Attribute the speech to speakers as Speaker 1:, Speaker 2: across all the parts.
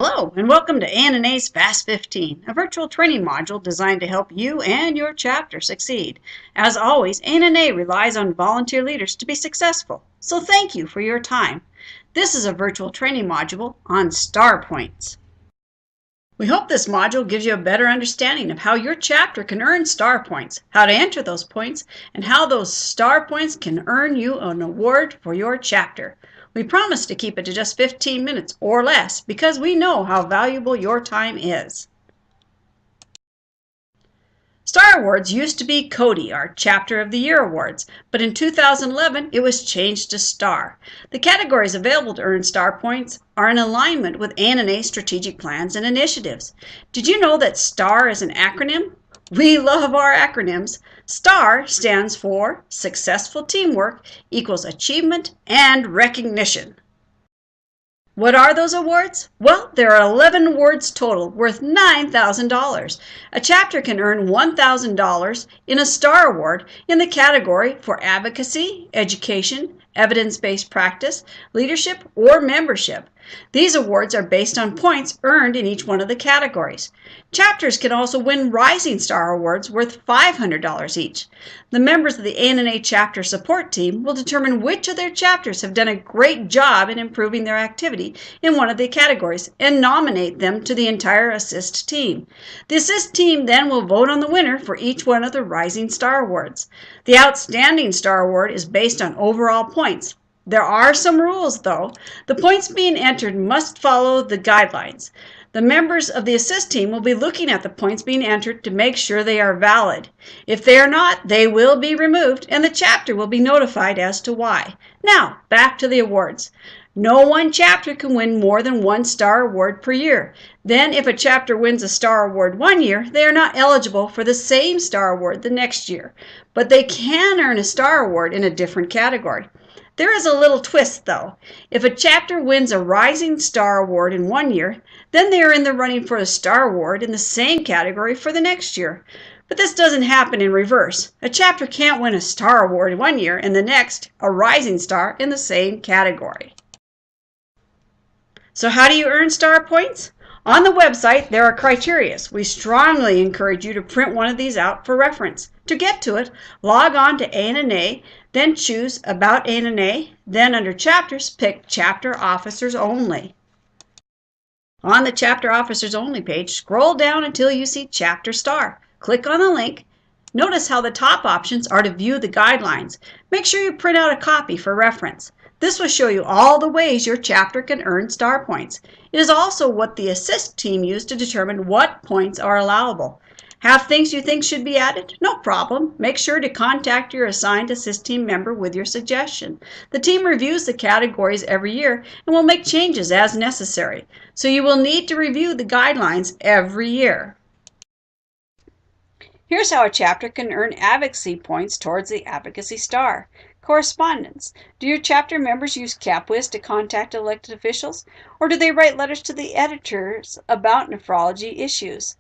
Speaker 1: Hello, and welcome to A&A's Fast 15, a virtual training module designed to help you and your chapter succeed. As always, A&A relies on volunteer leaders to be successful, so thank you for your time. This is a virtual training module on star points. We hope this module gives you a better understanding of how your chapter can earn star points, how to enter those points, and how those star points can earn you an award for your chapter. We promise to keep it to just 15 minutes or less because we know how valuable your time is. Star Awards used to be CODY, our Chapter of the Year Awards, but in 2011 it was changed to STAR. The categories available to earn star points are in alignment with A&A strategic plans and initiatives. Did you know that STAR is an acronym? We love our acronyms. STAR stands for Successful Teamwork equals Achievement and Recognition. What are those awards? Well, there are 11 awards total, worth $9,000. A chapter can earn $1,000 in a STAR Award in the category for advocacy, education, evidence-based practice, leadership, or membership. These awards are based on points earned in each one of the categories. Chapters can also win Rising Star Awards worth $500 each. The members of the A&A Chapter Support Team will determine which of their chapters have done a great job in improving their activity in one of the categories and nominate them to the entire Assist team. The Assist team then will vote on the winner for each one of the Rising Star Awards. The Outstanding Star Award is based on overall points. There are some rules, though. The points being entered must follow the guidelines. The members of the Assist team will be looking at the points being entered to make sure they are valid. If they are not, they will be removed, and the chapter will be notified as to why. Now, back to the awards. No one chapter can win more than one Star Award per year. Then, if a chapter wins a Star Award one year, they are not eligible for the same Star Award the next year. But they can earn a Star Award in a different category. There is a little twist, though. If a chapter wins a Rising Star Award in one year, then they are in the running for a Star Award in the same category for the next year. But this doesn't happen in reverse. A chapter can't win a Star Award in one year and the next a Rising Star in the same category. So how do you earn star points? On the website, there are criteria. We strongly encourage you to print one of these out for reference. To get to it, log on to A&A, then choose About A&A, then under Chapters, pick Chapter Officers Only. On the Chapter Officers Only page, scroll down until you see Chapter Star. Click on the link. Notice how the top options are to view the guidelines. Make sure you print out a copy for reference. This will show you all the ways your chapter can earn star points. It is also what the Assist team used to determine what points are allowable. Have things you think should be added? No problem. Make sure to contact your assigned Assist team member with your suggestion. The team reviews the categories every year and will make changes as necessary. So you will need to review the guidelines every year. Here's how a chapter can earn advocacy points towards the Advocacy Star. Correspondence. Do your chapter members use CapWiz to contact elected officials, or do they write letters to the editors about nephrology issues?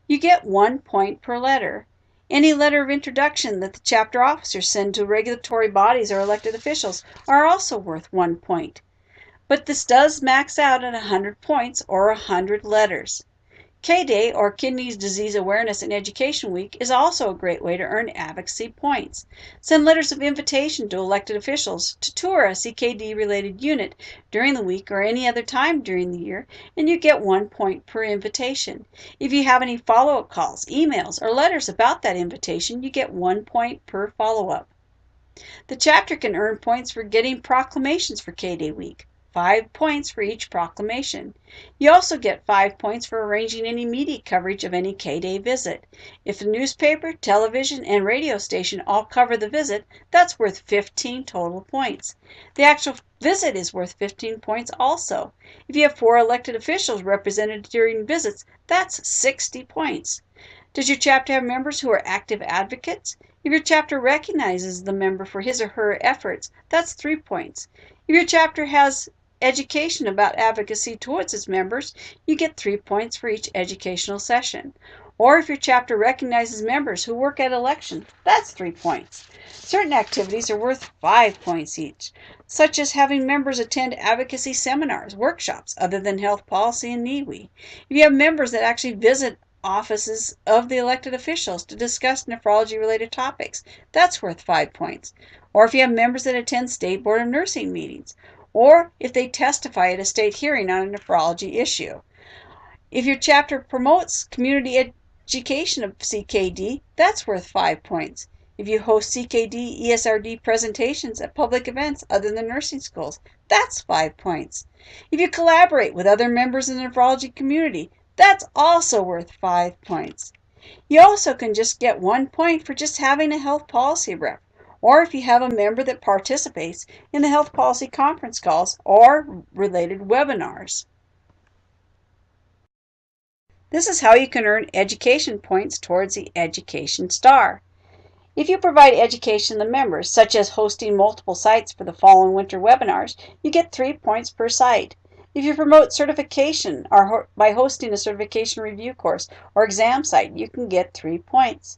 Speaker 1: You get 1 point per letter. Any letter of introduction that the chapter officers send to regulatory bodies or elected officials are also worth 1 point. But this does max out at 100 points or 100 letters. K-Day, or Kidney Disease Awareness and Education Week, is also a great way to earn advocacy points. Send letters of invitation to elected officials to tour a CKD-related unit during the week or any other time during the year, and you get 1 point per invitation. If you have any follow-up calls, emails, or letters about that invitation, you get 1 point per follow-up. The chapter can earn points for getting proclamations for K-Day week. 5 points for each proclamation. You also get 5 points for arranging any media coverage of any K-Day visit. If the newspaper, television, and radio station all cover the visit, that's worth 15 total points. The actual visit is worth 15 points also. If you have 4 elected officials represented during visits, that's 60 points. Does your chapter have members who are active advocates? If your chapter recognizes the member for his or her efforts, that's 3 points. If your chapter has education about advocacy towards its members, you get 3 points for each educational session. Or if your chapter recognizes members who work at election, that's 3 points. Certain activities are worth 5 points each, such as having members attend advocacy seminars, workshops, other than health policy and NEWE. If you have members that actually visit offices of the elected officials to discuss nephrology-related topics, that's worth 5 points. Or if you have members that attend State Board of Nursing meetings, or if they testify at a state hearing on a nephrology issue. If your chapter promotes community education of CKD, that's worth 5 points. If you host CKD ESRD presentations at public events other than nursing schools, that's 5 points. If you collaborate with other members in the nephrology community, that's also worth 5 points. You also can just get 1 point for just having a health policy rep, or if you have a member that participates in the health policy conference calls or related webinars. This is how you can earn education points towards the Education Star. If you provide education to members, such as hosting multiple sites for the fall and winter webinars, you get 3 points per site. If you promote certification or by hosting a certification review course or exam site, you can get 3 points.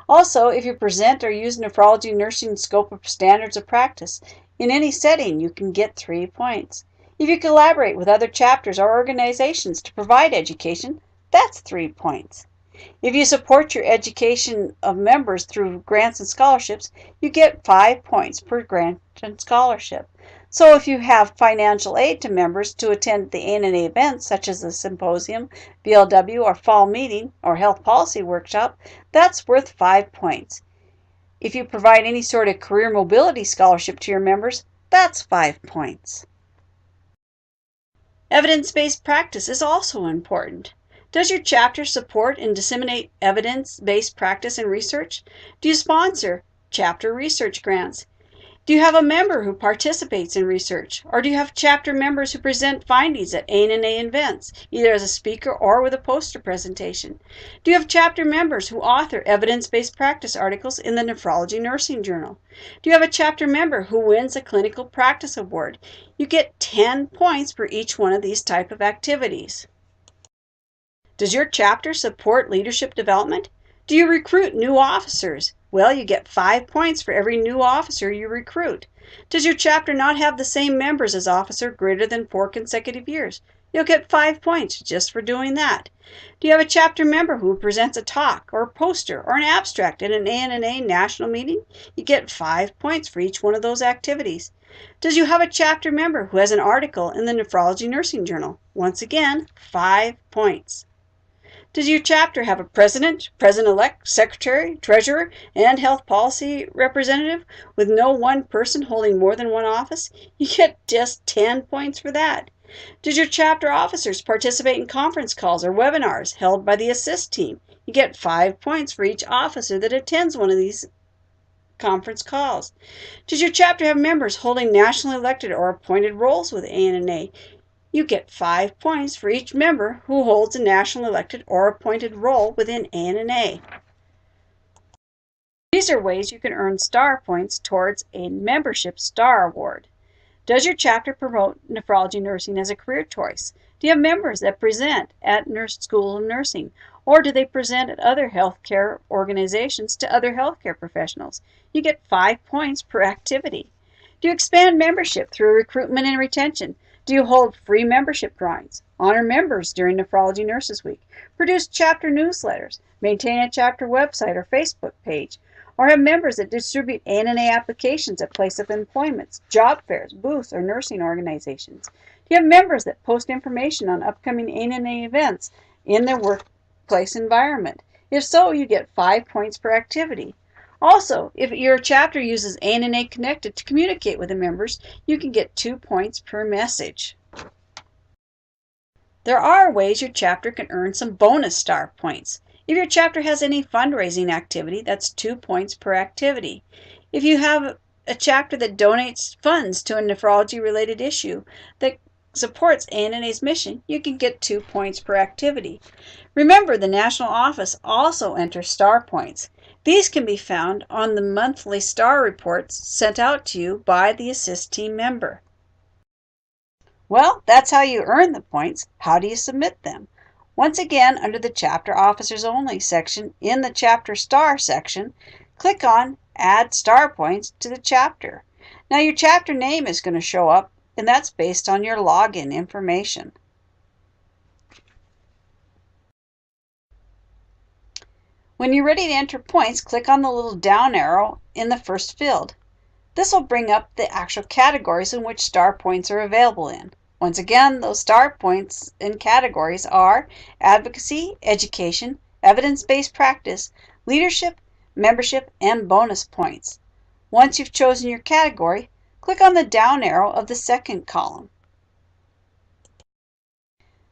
Speaker 1: Also, if you present or use nephrology nursing scope of standards of practice in any setting, you can get 3 points. If you collaborate with other chapters or organizations to provide education, that's 3 points. If you support your education of members through grants and scholarships, you get 5 points per grant and scholarship. So if you have financial aid to members to attend the ANA events, such as the symposium, BLW, or fall meeting, or health policy workshop, that's worth 5 points. If you provide any sort of career mobility scholarship to your members, that's 5 points. Evidence-based practice is also important. Does your chapter support and disseminate evidence-based practice and research? Do you sponsor chapter research grants? Do you have a member who participates in research? Or do you have chapter members who present findings at ANA events, either as a speaker or with a poster presentation? Do you have chapter members who author evidence-based practice articles in the Nephrology Nursing Journal? Do you have a chapter member who wins a clinical practice award? You get 10 points for each one of these type of activities. Does your chapter support leadership development? Do you recruit new officers? Well, you get 5 points for every new officer you recruit. Does your chapter not have the same members as officer greater than 4 consecutive years? You'll get 5 points just for doing that. Do you have a chapter member who presents a talk or a poster or an abstract at an ANA national meeting? You get 5 points for each one of those activities. Does you have a chapter member who has an article in the Nephrology Nursing Journal? Once again, 5 points. Does your chapter have a president, president-elect, secretary, treasurer, and health policy representative with no one person holding more than one office? You get just 10 points for that. Does your chapter officers participate in conference calls or webinars held by the ASSIST team? You get 5 points for each officer that attends one of these conference calls. Does your chapter have members holding nationally elected or appointed roles with ANA? You get 5 points for each member who holds a national elected or appointed role within ANA. These are ways you can earn star points towards a membership star award. Does your chapter promote nephrology nursing as a career choice? Do you have members that present at Nurse School of Nursing, or do they present at other healthcare organizations to other healthcare professionals? You get 5 points per activity. Do you expand membership through recruitment and retention? Do you hold free membership drawings, honor members during Nephrology Nurses Week, produce chapter newsletters, maintain a chapter website or Facebook page, or have members that distribute ANA applications at place of employments, job fairs, booths, or nursing organizations? Do you have members that post information on upcoming ANA events in their workplace environment? If so, you get 5 points per activity. Also, if your chapter uses ANA Connected to communicate with the members, you can get 2 points per message. There are ways your chapter can earn some bonus star points. If your chapter has any fundraising activity, that's 2 points per activity. If you have a chapter that donates funds to a nephrology-related issue that supports ANA's mission, you can get 2 points per activity. Remember, the national office also enters star points. These can be found on the monthly star reports sent out to you by the ASSIST team member. Well, that's how you earn the points. How do you submit them? Once again, under the Chapter Officers Only section, in the Chapter Star section, click on Add Star Points to the chapter. Now your chapter name is going to show up, and that's based on your login information. When you're ready to enter points, click on the little down arrow in the first field. This will bring up the actual categories in which star points are available in. Once again, those star points in categories are advocacy, education, evidence-based practice, leadership, membership, and bonus points. Once you've chosen your category, click on the down arrow of the second column.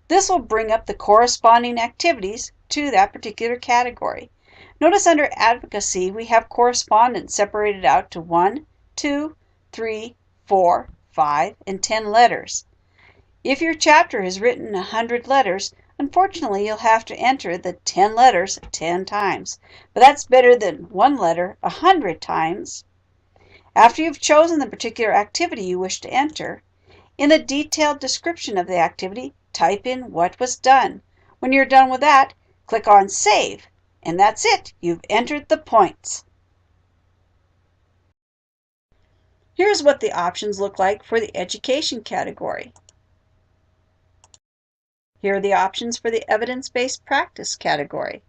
Speaker 1: This will bring up the corresponding activities to that particular category. Notice under advocacy, we have correspondence separated out to 1, 2, 3, 4, 5, and 10 letters. If your chapter has written 100 letters, unfortunately you'll have to enter the 10 letters 10 times. But that's better than one letter 100 times. After you've chosen the particular activity you wish to enter, in the detailed description of the activity, type in what was done. When you're done with that, click on Save, and that's it. You've entered the points. Here's what the options look like for the Education category. Here are the options for the Evidence-Based Practice category.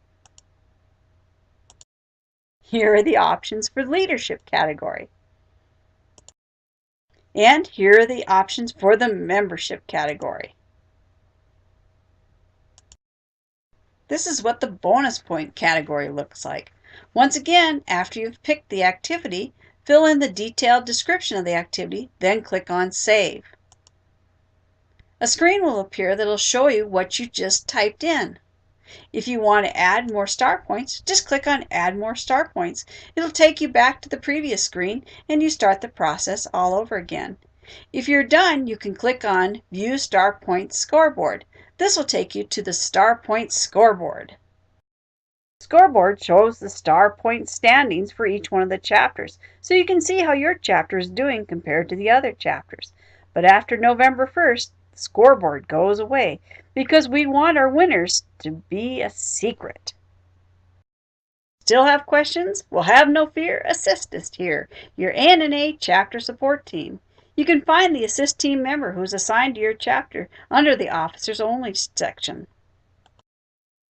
Speaker 1: Here are the options for the Leadership category. And here are the options for the Membership category. This is what the bonus point category looks like. Once again, after you've picked the activity, fill in the detailed description of the activity, then click on Save. A screen will appear that will show you what you just typed in. If you want to add more star points, just click on Add More Star Points. It'll take you back to the previous screen and you start the process all over again. If you're done, you can click on View Star Points Scoreboard. This will take you to the Star Points Scoreboard. Scoreboard shows the star point standings for each one of the chapters, so you can see how your chapter is doing compared to the other chapters. But after November 1st, the scoreboard goes away because we want our winners to be a secret. Still have questions? Well, have no fear. Assist is here, your ANA chapter support team. You can find the Assist team member who is assigned to your chapter under the Officers Only section.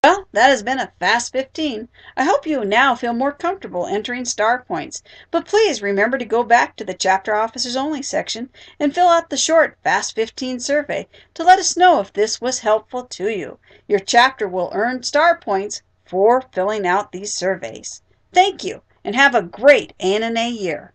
Speaker 1: Well, that has been a Fast 15. I hope you now feel more comfortable entering star points, but please remember to go back to the Chapter Officers Only section and fill out the short Fast 15 survey to let us know if this was helpful to you. Your chapter will earn star points for filling out these surveys. Thank you, and have a great ANA year.